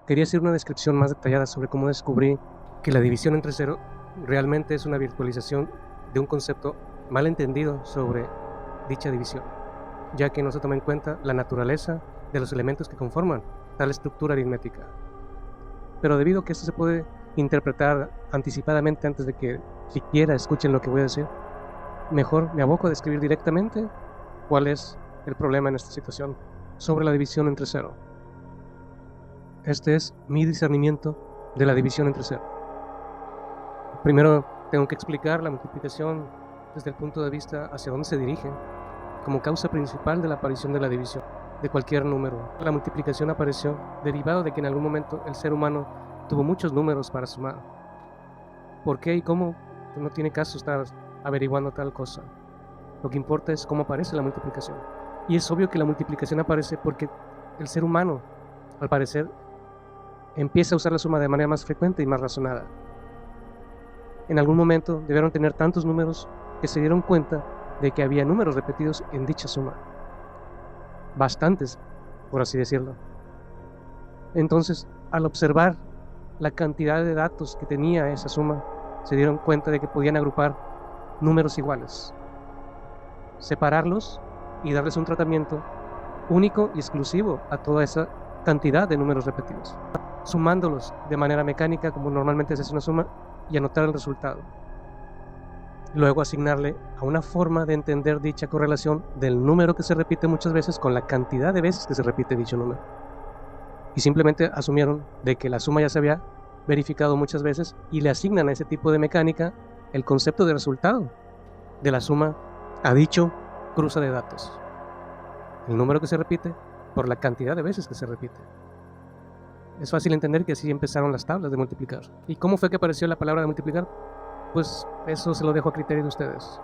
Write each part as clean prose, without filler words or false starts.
Quería hacer una descripción más detallada sobre cómo descubrí que la división entre cero realmente es una virtualización de un concepto mal entendido sobre dicha división, ya que no se toma en cuenta la naturaleza de los elementos que conforman tal estructura aritmética. Pero debido a que esto se puede interpretar anticipadamente antes de que siquiera escuchen lo que voy a decir, mejor me aboco a describir directamente cuál es el problema en esta situación sobre la división entre cero. Este es mi discernimiento de la división entre cero. Primero tengo que explicar la multiplicación desde el punto de vista hacia dónde se dirige, como causa principal de la aparición de la división de cualquier número. La multiplicación apareció derivado de que en algún momento el ser humano tuvo muchos números para sumar. ¿Por qué y cómo? No tiene caso estar averiguando tal cosa. Lo que importa es cómo aparece la multiplicación. Y es obvio que la multiplicación aparece porque el ser humano, al parecer, empieza a usar la suma de manera más frecuente y más razonada. En algún momento debieron tener tantos números que se dieron cuenta de que había números repetidos en dicha suma. Bastantes, por así decirlo. Entonces, al observar la cantidad de datos que tenía esa suma, se dieron cuenta de que podían agrupar números iguales, separarlos y darles un tratamiento único y exclusivo a toda esa cantidad de números repetidos, sumándolos de manera mecánica como normalmente se hace una suma y anotar el resultado. Luego asignarle a una forma de entender dicha correlación del número que se repite muchas veces con la cantidad de veces que se repite dicho número. Y simplemente asumieron de que la suma ya se había verificado muchas veces y le asignan a ese tipo de mecánica el concepto de resultado de la suma a dicho cruce de datos. El número que se repite por la cantidad de veces que se repite. Es fácil entender que así empezaron las tablas de multiplicar. ¿Y cómo fue que apareció la palabra de multiplicar? Pues eso se lo dejo a criterio de ustedes.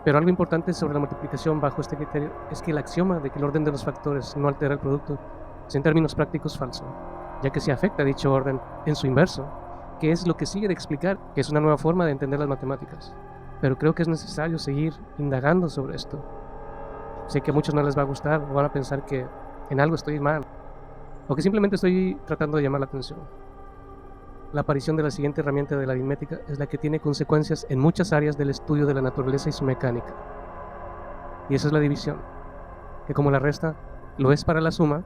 Pero algo importante sobre la multiplicación bajo este criterio es que el axioma de que el orden de los factores no altera el producto es en términos prácticos falso, ya que se afecta dicho orden en su inverso, que es lo que sigue de explicar que es una nueva forma de entender las matemáticas. Pero creo que es necesario seguir indagando sobre esto. Sé que a muchos no les va a gustar o van a pensar que en algo estoy mal, o que simplemente estoy tratando de llamar la atención. La aparición de la siguiente herramienta de la aritmética es la que tiene consecuencias en muchas áreas del estudio de la naturaleza y su mecánica. Y esa es la división, que como la resta lo es para la suma,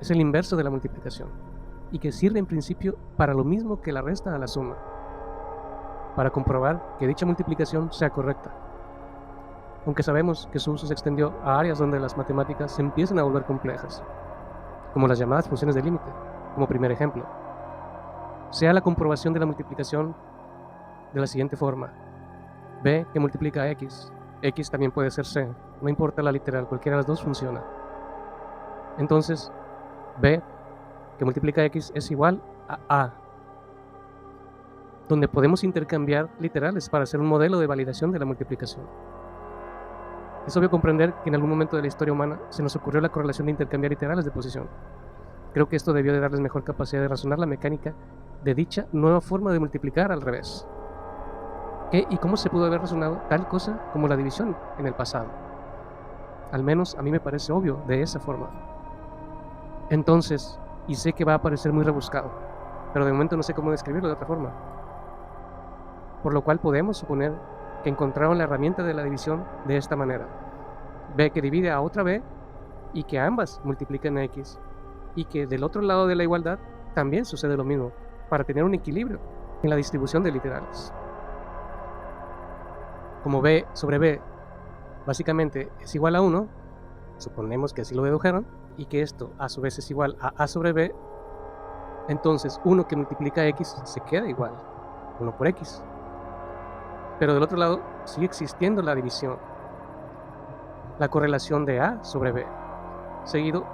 es el inverso de la multiplicación, y que sirve en principio para lo mismo que la resta a la suma, para comprobar que dicha multiplicación sea correcta. Aunque sabemos que su uso se extendió a áreas donde las matemáticas se empiezan a volver complejas, como las llamadas funciones de límite, como primer ejemplo. Sea la comprobación de la multiplicación de la siguiente forma: b que multiplica a x, x también puede ser c, no importa la literal, cualquiera de las dos funciona. Entonces, b que multiplica a x es igual a, donde podemos intercambiar literales para hacer un modelo de validación de la multiplicación. Es obvio comprender que en algún momento de la historia humana se nos ocurrió la correlación de intercambiar literales de posición. Creo que esto debió de darles mejor capacidad de razonar la mecánica de dicha nueva forma de multiplicar al revés. ¿Qué y cómo se pudo haber razonado tal cosa como la división en el pasado? Al menos a mí me parece obvio de esa forma. Entonces, y sé que va a parecer muy rebuscado, pero de momento no sé cómo describirlo de otra forma. Por lo cual podemos suponer que encontraron la herramienta de la división de esta manera: b que divide a otra b y que ambas multipliquen a x, y que del otro lado de la igualdad también sucede lo mismo, para tener un equilibrio en la distribución de literales. Como b sobre b básicamente es igual a 1, suponemos que así lo dedujeron, y que esto a su vez es igual a sobre b, entonces 1 que multiplica x se queda igual, 1 por x. Pero del otro lado sigue existiendo la división, la correlación de a sobre b. Seguido,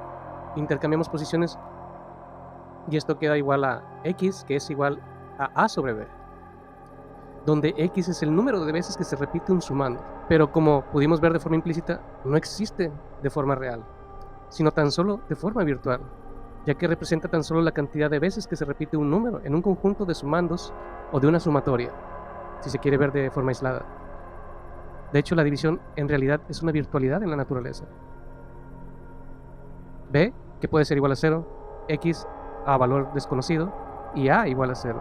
intercambiamos posiciones y esto queda igual a x, que es igual a sobre b, donde x es el número de veces que se repite un sumando. Pero como pudimos ver de forma implícita, no existe de forma real, sino tan solo de forma virtual, ya que representa tan solo la cantidad de veces que se repite un número en un conjunto de sumandos o de una sumatoria, si se quiere ver de forma aislada. De hecho, la división en realidad es una virtualidad en la naturaleza. B, que puede ser igual a 0, x a valor desconocido y a igual a 0.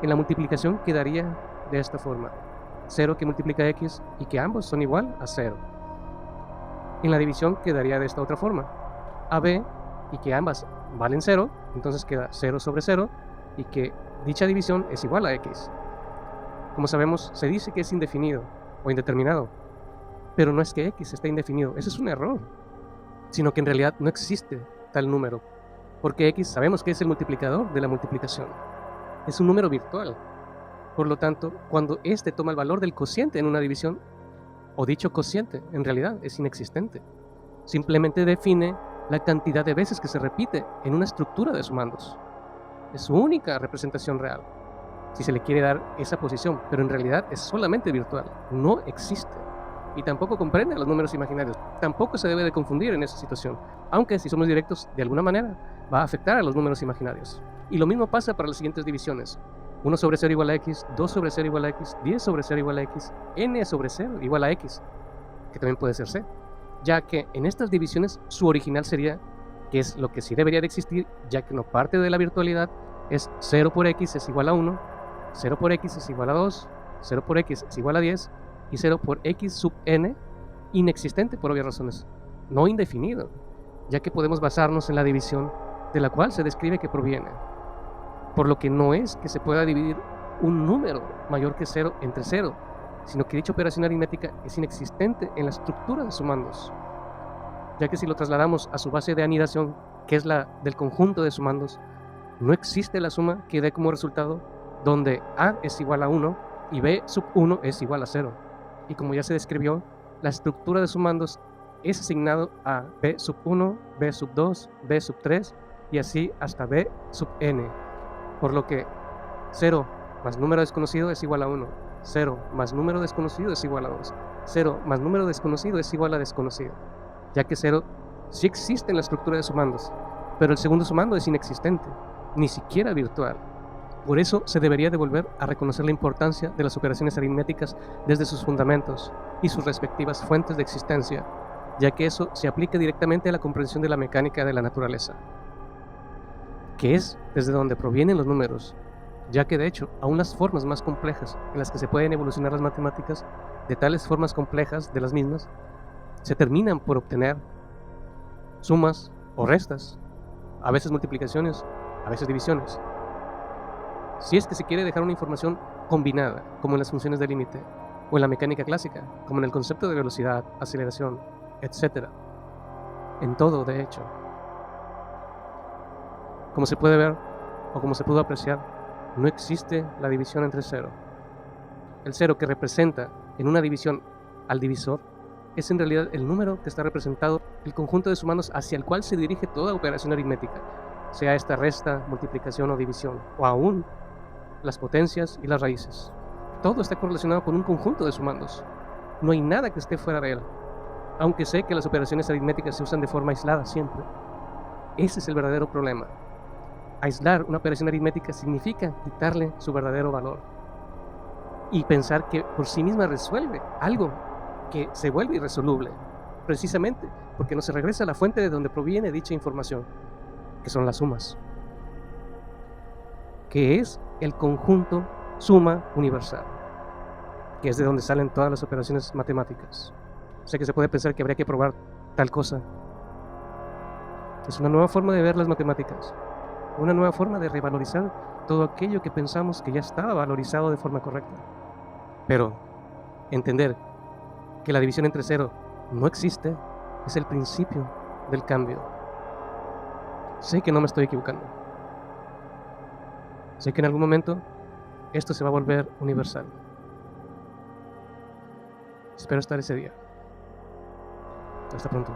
En la multiplicación quedaría de esta forma: 0 que multiplica x y que ambos son igual a 0. En la división quedaría de esta otra forma: AB y que ambas valen 0, entonces queda 0 sobre 0 y que dicha división es igual a x. Como sabemos, se dice que es indefinido o indeterminado, pero no es que x esté indefinido, ese es un error, sino que en realidad no existe tal número, porque x sabemos que es el multiplicador de la multiplicación, es un número virtual. Por lo tanto, cuando éste toma el valor del cociente en una división, o dicho cociente en realidad es inexistente, simplemente define la cantidad de veces que se repite en una estructura de sumandos. Es su única representación real, si se le quiere dar esa posición, pero en realidad es solamente virtual, no existe. Y tampoco comprende a los números imaginarios, tampoco se debe de confundir en esa situación, aunque si somos directos, de alguna manera va a afectar a los números imaginarios. Y lo mismo pasa para las siguientes divisiones: 1 sobre 0 igual a x, 2 sobre 0 igual a x, 10 sobre 0 igual a x, n sobre 0 igual a x, que también puede ser c, ya que en estas divisiones su original sería, que es lo que sí debería de existir, ya que no parte de la virtualidad, es 0 por x es igual a 1, 0 por x es igual a 2, 0 por x es igual a 10, y 0 por x sub n, inexistente por obvias razones, no indefinido, ya que podemos basarnos en la división de la cual se describe que proviene, por lo que no es que se pueda dividir un número mayor que 0 entre 0, sino que dicha operación aritmética es inexistente en la estructura de sumandos, ya que si lo trasladamos a su base de anidación, que es la del conjunto de sumandos, no existe la suma que dé como resultado donde a es igual a 1 y b sub 1 es igual a 0. Y como ya se describió, la estructura de sumandos es asignado a b sub 1, b sub 2, b sub 3 y así hasta b sub n, por lo que 0 más número desconocido es igual a 1, 0 más número desconocido es igual a 2, 0 más número desconocido es igual a desconocido, ya que 0 sí existe en la estructura de sumandos, pero el segundo sumando es inexistente, ni siquiera virtual. Por eso se debería de volver a reconocer la importancia de las operaciones aritméticas desde sus fundamentos y sus respectivas fuentes de existencia, ya que eso se aplica directamente a la comprensión de la mecánica de la naturaleza, que es desde donde provienen los números, ya que de hecho aún las formas más complejas en las que se pueden evolucionar las matemáticas, de tales formas complejas de las mismas, se terminan por obtener sumas o restas, a veces multiplicaciones, a veces divisiones. Si es que se quiere dejar una información combinada, como en las funciones de límite, o en la mecánica clásica, como en el concepto de velocidad, aceleración, etc. En todo, de hecho. Como se puede ver, o como se pudo apreciar, no existe la división entre 0. El 0 que representa en una división al divisor es en realidad el número que está representado, el conjunto de sumandos hacia el cual se dirige toda operación aritmética, sea esta resta, multiplicación o división, o aún las potencias y las raíces. Todo está correlacionado con un conjunto de sumandos. No hay nada que esté fuera de él. Aunque sé que las operaciones aritméticas se usan de forma aislada siempre. Ese es el verdadero problema. Aislar una operación aritmética significa quitarle su verdadero valor y pensar que por sí misma resuelve algo que se vuelve irresoluble, precisamente porque no se regresa a la fuente de donde proviene dicha información, que son las sumas, que es el conjunto suma universal, que es de donde salen todas las operaciones matemáticas. Sé que se puede pensar que habría que probar tal cosa. Es una nueva forma de ver las matemáticas, una nueva forma de revalorizar todo aquello que pensamos que ya estaba valorizado de forma correcta. Pero entender que la división entre 0 no existe es el principio del cambio. Sé que no me estoy equivocando. Sé que en algún momento esto se va a volver universal. Espero estar ese día. Hasta pronto.